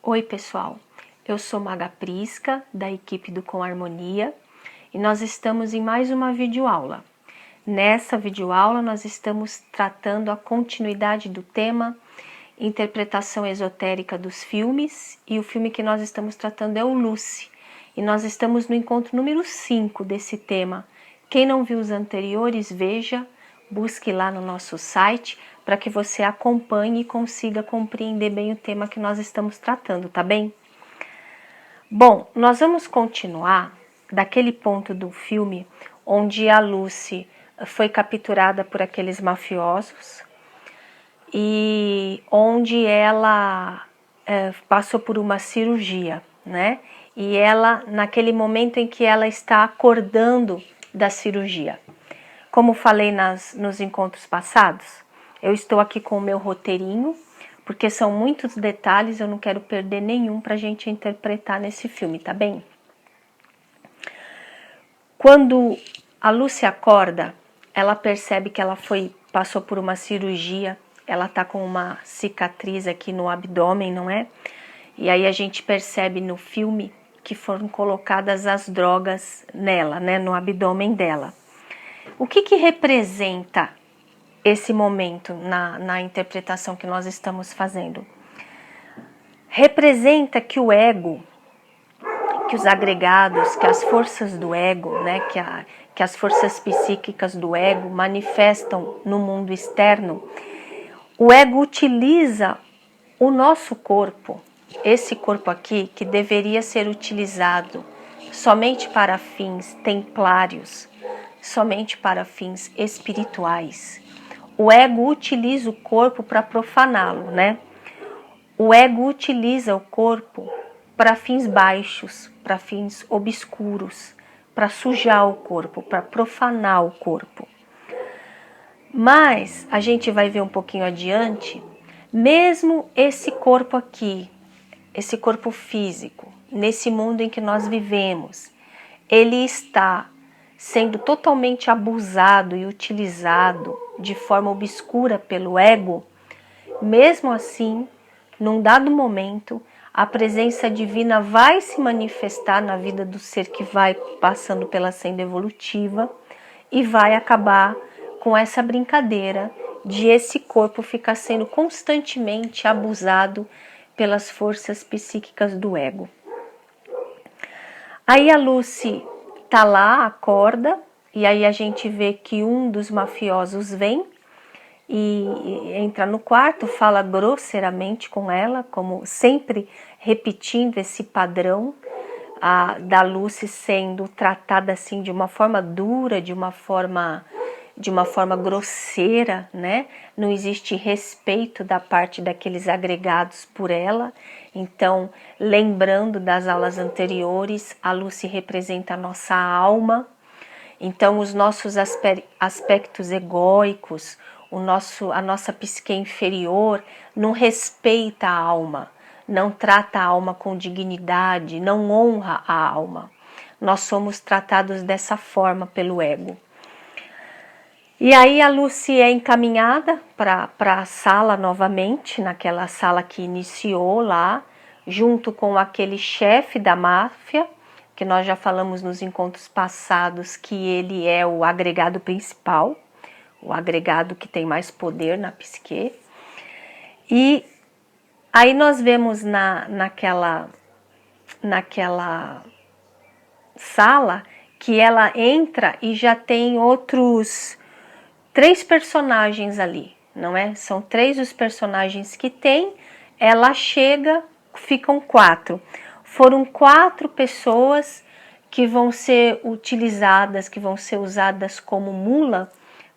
Oi pessoal, eu sou Maga Prisca, da equipe do Com Harmonia, e nós estamos em mais uma videoaula. Nessa videoaula nós estamos tratando a continuidade do tema interpretação esotérica dos filmes, e o filme que nós estamos tratando é o Lucy, e nós estamos no encontro número 5 desse tema. Quem não viu os anteriores, veja, busque lá no nosso site, para que você acompanhe e consiga compreender bem o tema que nós estamos tratando, tá bem? Bom, nós vamos continuar daquele ponto do filme onde a Lucy foi capturada por aqueles mafiosos e onde ela passou por uma cirurgia, né? E ela, naquele momento em que ela está acordando da cirurgia. Como falei nos encontros passados, eu estou aqui com o meu roteirinho, porque são muitos detalhes, eu não quero perder nenhum para a gente interpretar nesse filme, tá bem? Quando a Lucy acorda, ela percebe que ela passou por uma cirurgia, ela tá com uma cicatriz aqui no abdômen, não é? E aí a gente percebe no filme que foram colocadas as drogas nela, né, no abdômen dela. O que representa esse momento na interpretação que nós estamos fazendo? Representa que o ego, que os agregados, que as forças do ego, né, que as forças psíquicas do ego manifestam no mundo externo. O ego utiliza o nosso corpo, esse corpo aqui, que deveria ser utilizado somente para fins templários, somente para fins espirituais. O ego utiliza o corpo para profaná-lo, né? O ego utiliza o corpo para fins baixos, para fins obscuros, para sujar o corpo, para profanar o corpo. Mas a gente vai ver um pouquinho adiante, mesmo esse corpo aqui, esse corpo físico, nesse mundo em que nós vivemos, ele está sendo totalmente abusado e utilizado de forma obscura pelo ego. Mesmo assim, num dado momento, a presença divina vai se manifestar na vida do ser que vai passando pela senda evolutiva e vai acabar com essa brincadeira de esse corpo ficar sendo constantemente abusado pelas forças psíquicas do ego. Aí a Lucy tá lá, acorda, e aí a gente vê que um dos mafiosos vem e entra no quarto, fala grosseiramente com ela, como sempre repetindo esse padrão da Lucy sendo tratada assim de uma forma dura, de uma forma grosseira, né? Não existe respeito da parte daqueles agregados por ela. Então, lembrando das aulas anteriores, a Lucy representa a nossa alma. Então, os nossos aspectos egóicos, a nossa psique inferior não respeita a alma, não trata a alma com dignidade, não honra a alma. Nós somos tratados dessa forma pelo ego. E aí a Lucy é encaminhada para a sala novamente, naquela sala que iniciou lá, junto com aquele chefe da máfia, que nós já falamos nos encontros passados que ele é o agregado principal, o agregado que tem mais poder na psique. E aí nós vemos naquela sala que ela entra e já tem outros 3 personagens ali, não é? São 3 os personagens que tem, ela chega, ficam 4. Foram 4 pessoas que vão ser utilizadas, que vão ser usadas como mula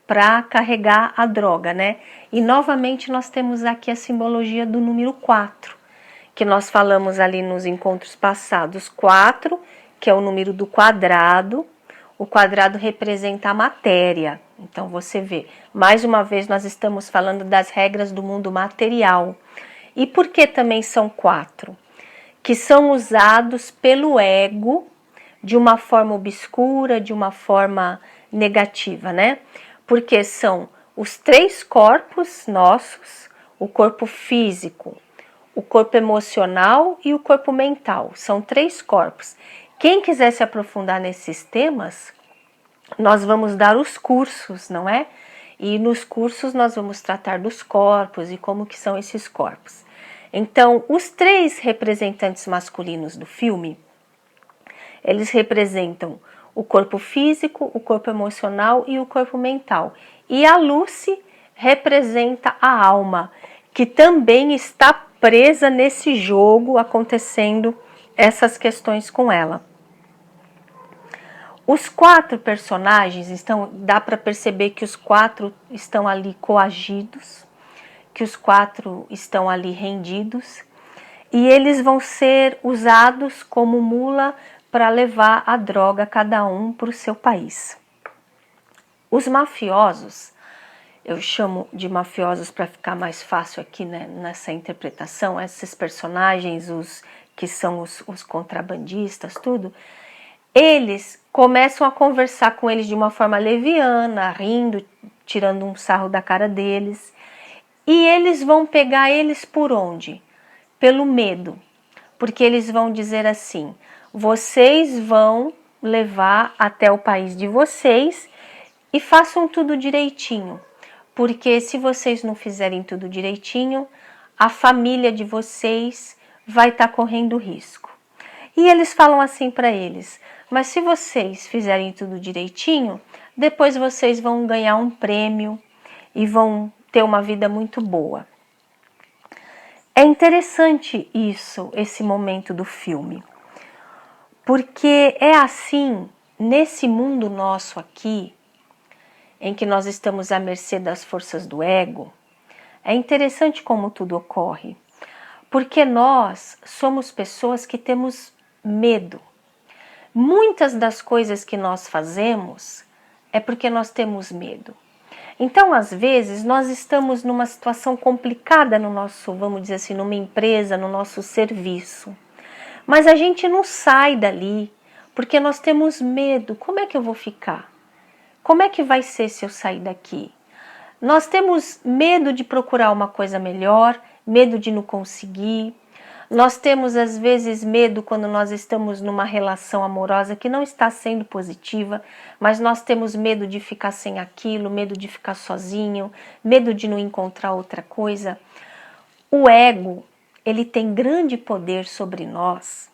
para carregar a droga, né? E novamente nós temos aqui a simbologia do número 4, que nós falamos ali nos encontros passados. 4, que é o número do quadrado. O quadrado representa a matéria. Então você vê, mais uma vez nós estamos falando das regras do mundo material. E por que também são 4? Que são usados pelo ego de uma forma obscura, de uma forma negativa, né? Porque são os 3 corpos nossos, o corpo físico, o corpo emocional e o corpo mental. São 3 corpos. Quem quiser se aprofundar nesses temas, nós vamos dar os cursos, não é? E nos cursos nós vamos tratar dos corpos e como que são esses corpos. Então, os 3 representantes masculinos do filme, eles representam o corpo físico, o corpo emocional e o corpo mental. E a Lucy representa a alma, que também está presa nesse jogo, acontecendo essas questões com ela. Os 4 personagens, dá para perceber que os 4 estão ali coagidos, que os 4 estão ali rendidos, e eles vão ser usados como mula para levar a droga, cada um para o seu país. Os mafiosos, eu chamo de mafiosos para ficar mais fácil aqui, né, nessa interpretação, esses personagens, os que são os contrabandistas, tudo, eles começam a conversar com eles de uma forma leviana, rindo, tirando um sarro da cara deles, e eles vão pegar eles por onde? Pelo medo, porque eles vão dizer assim: vocês vão levar até o país de vocês e façam tudo direitinho, porque se vocês não fizerem tudo direitinho, a família de vocês vai estar correndo risco. E eles falam assim para eles: mas se vocês fizerem tudo direitinho, depois vocês vão ganhar um prêmio e vão ter uma vida muito boa. É interessante isso, esse momento do filme, porque é assim, nesse mundo nosso aqui, em que nós estamos à mercê das forças do ego, é interessante como tudo ocorre, porque nós somos pessoas que temos medo. Muitas das coisas que nós fazemos é porque nós temos medo. Então, às vezes, nós estamos numa situação complicada no nosso, vamos dizer assim, numa empresa, no nosso serviço. Mas a gente não sai dali, porque nós temos medo. Como é que eu vou ficar? Como é que vai ser se eu sair daqui? Nós temos medo de procurar uma coisa melhor, medo de não conseguir. Nós temos, às vezes, medo quando nós estamos numa relação amorosa que não está sendo positiva, mas nós temos medo de ficar sem aquilo, medo de ficar sozinho, medo de não encontrar outra coisa. O ego, ele tem grande poder sobre nós,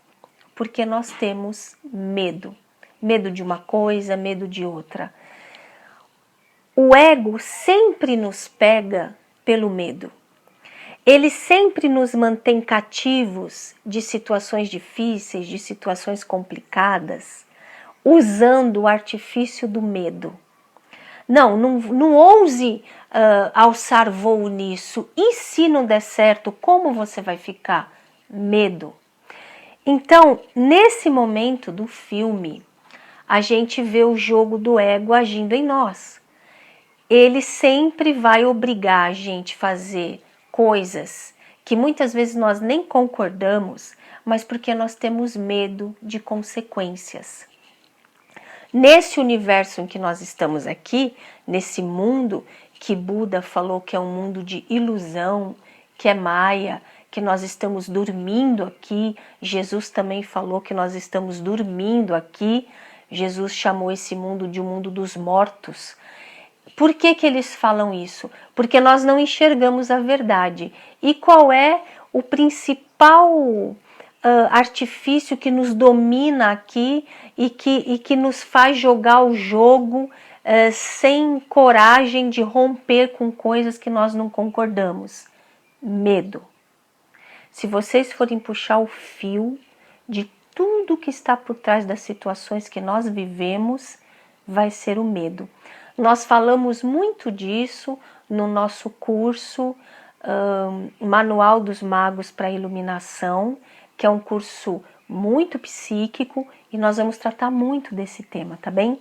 porque nós temos medo. Medo de uma coisa, medo de outra. O ego sempre nos pega pelo medo. Ele sempre nos mantém cativos de situações difíceis, de situações complicadas, usando o artifício do medo. Não ouse alçar voo nisso. E se não der certo, como você vai ficar? Medo. Então, nesse momento do filme, a gente vê o jogo do ego agindo em nós. Ele sempre vai obrigar a gente a fazer coisas que muitas vezes nós nem concordamos, mas porque nós temos medo de consequências. Nesse universo em que nós estamos aqui, nesse mundo que Buda falou que é um mundo de ilusão, que é Maya, que nós estamos dormindo aqui, Jesus também falou que nós estamos dormindo aqui, Jesus chamou esse mundo de um mundo dos mortos. Por que eles falam isso? Porque nós não enxergamos a verdade. E qual é o principal artifício que nos domina aqui e que nos faz jogar o jogo sem coragem de romper com coisas que nós não concordamos? Medo. Se vocês forem puxar o fio de tudo que está por trás das situações que nós vivemos, vai ser o medo. Nós falamos muito disso no nosso curso Manual dos Magos para a Iluminação, que é um curso muito psíquico e nós vamos tratar muito desse tema, tá bem?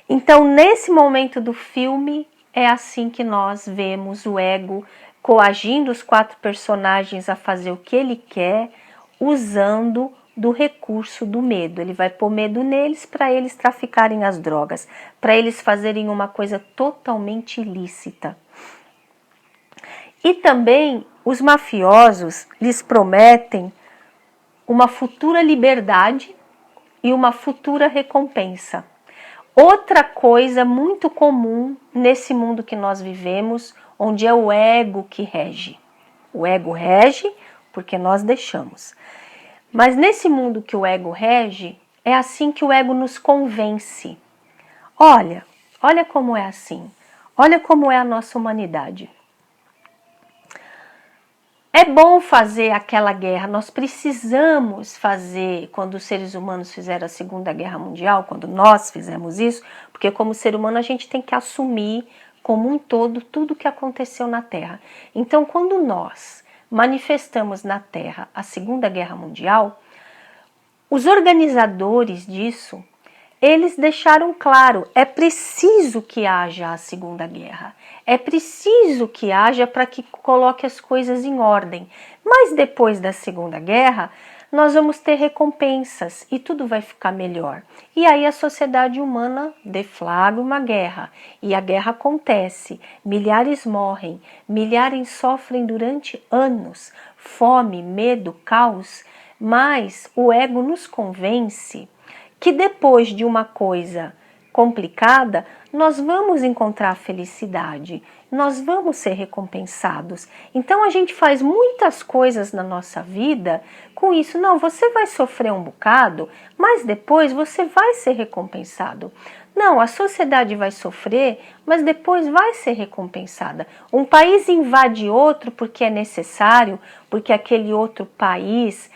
Então, nesse momento do filme, é assim que nós vemos o ego coagindo os 4 personagens a fazer o que ele quer, usando do recurso do medo. Ele vai pôr medo neles para eles traficarem as drogas, para eles fazerem uma coisa totalmente ilícita. E também os mafiosos lhes prometem uma futura liberdade e uma futura recompensa. Outra coisa muito comum nesse mundo que nós vivemos, onde é o ego que rege. O ego rege porque nós deixamos. Mas nesse mundo que o ego rege, é assim que o ego nos convence. Olha como é assim. Olha como é a nossa humanidade. É bom fazer aquela guerra, nós precisamos fazer, quando os seres humanos fizeram a Segunda Guerra Mundial, quando nós fizemos isso, porque como ser humano a gente tem que assumir como um todo tudo o que aconteceu na Terra. Então, quando nós manifestamos na Terra a Segunda Guerra Mundial, os organizadores disso, eles deixaram claro, é preciso que haja a Segunda Guerra, é preciso que haja para que coloque as coisas em ordem. Mas depois da Segunda Guerra, nós vamos ter recompensas e tudo vai ficar melhor. E aí a sociedade humana deflagra uma guerra e a guerra acontece, milhares morrem, milhares sofrem durante anos, fome, medo, caos, mas o ego nos convence que depois de uma coisa complicada, nós vamos encontrar felicidade, nós vamos ser recompensados. Então a gente faz muitas coisas na nossa vida com isso. Não, você vai sofrer um bocado, mas depois você vai ser recompensado. Não, a sociedade vai sofrer, mas depois vai ser recompensada. Um país invade outro porque é necessário, porque aquele outro país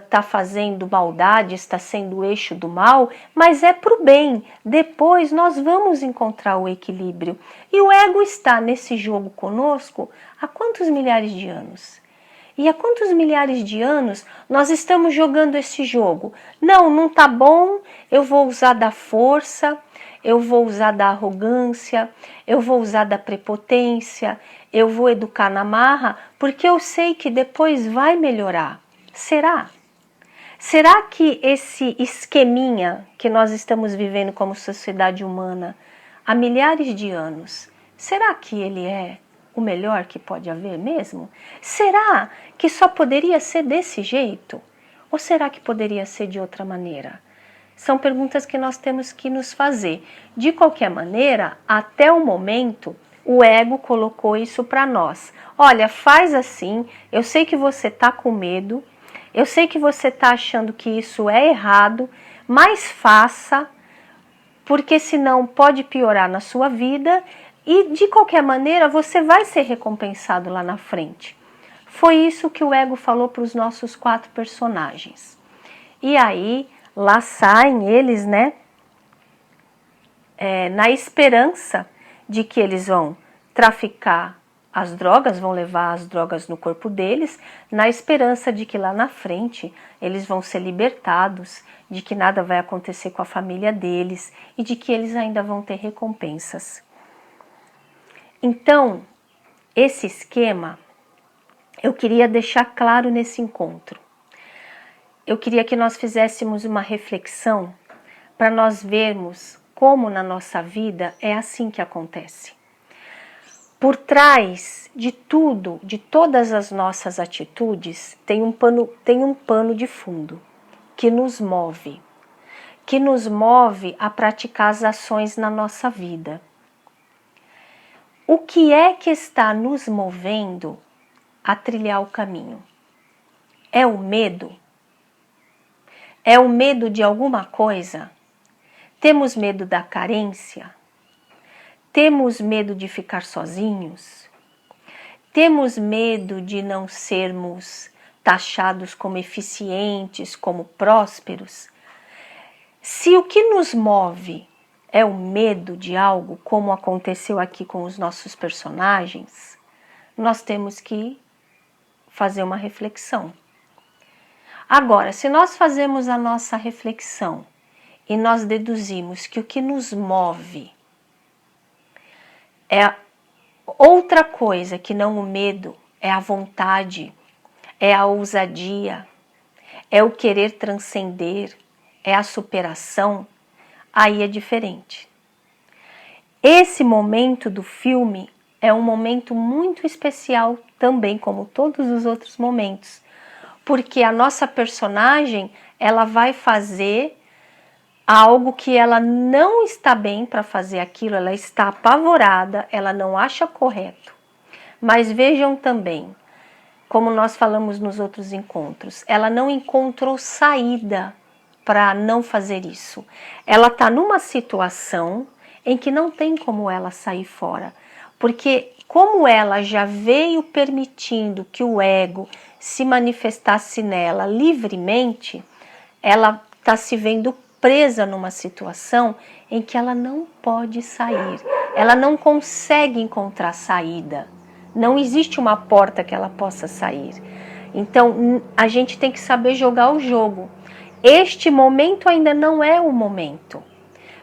está fazendo maldade, está sendo o eixo do mal, mas é para o bem. Depois nós vamos encontrar o equilíbrio. E o ego está nesse jogo conosco há quantos milhares de anos? E há quantos milhares de anos nós estamos jogando esse jogo? Não tá bom, eu vou usar da força, eu vou usar da arrogância, eu vou usar da prepotência, eu vou educar na marra, porque eu sei que depois vai melhorar. Será? Será que esse esqueminha que nós estamos vivendo como sociedade humana há milhares de anos, será que ele é o melhor que pode haver mesmo? Será que só poderia ser desse jeito? Ou será que poderia ser de outra maneira? São perguntas que nós temos que nos fazer. De qualquer maneira, até o momento, o ego colocou isso para nós. Olha, faz assim, eu sei que você está com medo, eu sei que você está achando que isso é errado, mas faça, porque senão pode piorar na sua vida e de qualquer maneira você vai ser recompensado lá na frente. Foi isso que o ego falou para os nossos 4 personagens. E aí, lá saem eles, né? Na esperança de que eles vão traficar as drogas, vão levar as drogas no corpo deles, na esperança de que lá na frente eles vão ser libertados, de que nada vai acontecer com a família deles e de que eles ainda vão ter recompensas. Então, esse esquema eu queria deixar claro nesse encontro. Eu queria que nós fizéssemos uma reflexão para nós vermos como na nossa vida é assim que acontece. Por trás de tudo, de todas as nossas atitudes, tem um pano de fundo que nos move a praticar as ações na nossa vida. O que é que está nos movendo a trilhar o caminho? É o medo? É o medo de alguma coisa? Temos medo da carência? Temos medo de ficar sozinhos? Temos medo de não sermos taxados como eficientes, como prósperos? Se o que nos move é o medo de algo, como aconteceu aqui com os nossos personagens, nós temos que fazer uma reflexão. Agora, se nós fazemos a nossa reflexão e nós deduzimos que o que nos move é outra coisa que não o medo, é a vontade, é a ousadia, é o querer transcender, é a superação, aí é diferente. Esse momento do filme é um momento muito especial também, como todos os outros momentos, porque a nossa personagem, ela vai fazer algo que ela não está bem para fazer aquilo, ela está apavorada, ela não acha correto. Mas vejam também, como nós falamos nos outros encontros, ela não encontrou saída para não fazer isso. Ela está numa situação em que não tem como ela sair fora, porque como ela já veio permitindo que o ego se manifestasse nela livremente, ela está se vendo presa numa situação em que ela não pode sair, ela não consegue encontrar saída, não existe uma porta que ela possa sair. Então a gente tem que saber jogar o jogo. Este momento ainda não é o momento.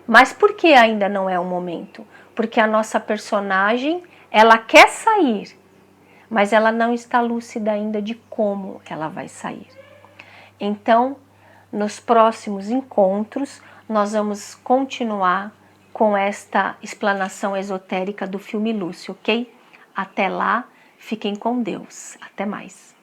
Mas por que ainda não é o momento? Porque a nossa personagem, ela quer sair, mas ela não está lúcida ainda de como ela vai sair. Então, nos próximos encontros, nós vamos continuar com esta explanação esotérica do filme Lúcio, ok? Até lá, fiquem com Deus. Até mais.